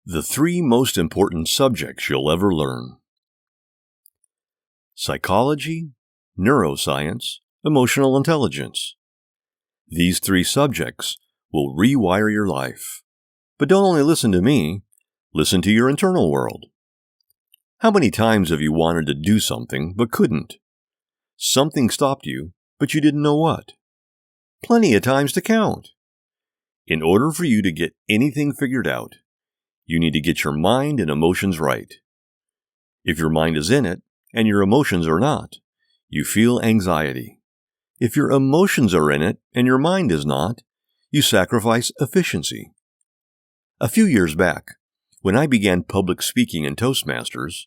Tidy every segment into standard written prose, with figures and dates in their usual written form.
The 3 most important subjects you'll ever learn: psychology, neuroscience, emotional intelligence. These 3 subjects will rewire your life. But don't only listen to me, listen to your internal world. How many times have you wanted to do something but couldn't? Something stopped you, but you didn't know what. Plenty of times to count. In order for you to get anything figured out, you need to get your mind and emotions right. If your mind is in it and your emotions are not, you feel anxiety. If your emotions are in it and your mind is not, you sacrifice efficiency. A few years back, when I began public speaking in Toastmasters,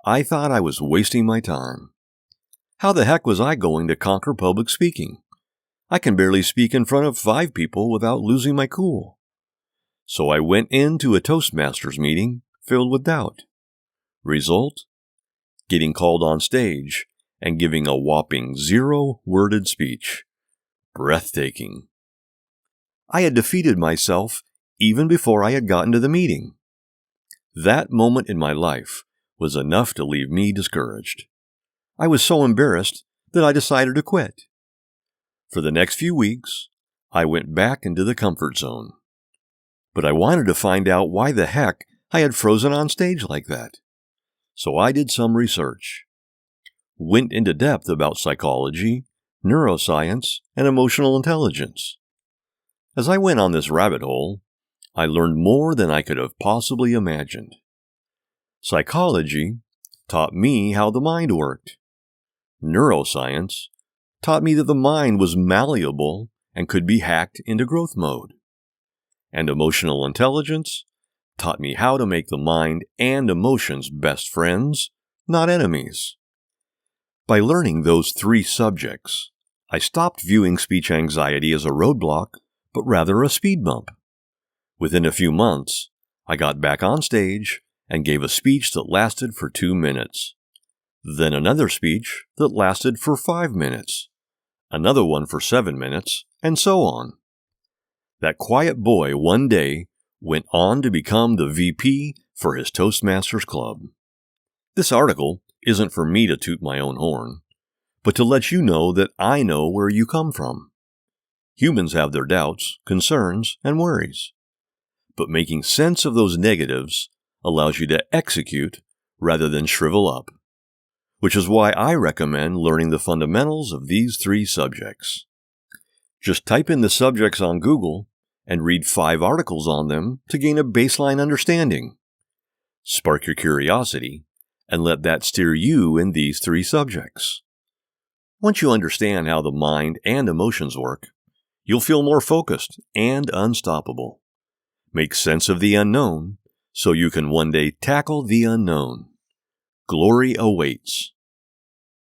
I thought I was wasting my time. How the heck was I going to conquer public speaking? I can barely speak in front of 5 people without losing my cool. So I went into a Toastmasters meeting filled with doubt. Result? Getting called on stage and giving a whopping 0-worded speech. Breathtaking. I had defeated myself even before I had gotten to the meeting. That moment in my life was enough to leave me discouraged. I was so embarrassed that I decided to quit. For the next few weeks, I went back into the comfort zone. But I wanted to find out why the heck I had frozen on stage like that. So I did some research. Went into depth about psychology, neuroscience, and emotional intelligence. As I went on this rabbit hole, I learned more than I could have possibly imagined. Psychology taught me how the mind worked. Neuroscience taught me that the mind was malleable and could be hacked into growth mode. And emotional intelligence taught me how to make the mind and emotions best friends, not enemies. By learning those 3 subjects, I stopped viewing speech anxiety as a roadblock, but rather a speed bump. Within a few months, I got back on stage and gave a speech that lasted for 2 minutes. Then another speech that lasted for 5 minutes. Another one for 7 minutes, and so on. That quiet boy one day went on to become the VP for his Toastmasters Club. This article isn't for me to toot my own horn, but to let you know that I know where you come from. Humans have their doubts, concerns, and worries. But making sense of those negatives allows you to execute rather than shrivel up, which is why I recommend learning the fundamentals of these 3 subjects. Just type in the subjects on Google and read 5 articles on them to gain a baseline understanding. Spark your curiosity and let that steer you in these 3 subjects. Once you understand how the mind and emotions work, you'll feel more focused and unstoppable. Make sense of the unknown so you can one day tackle the unknown. Glory awaits.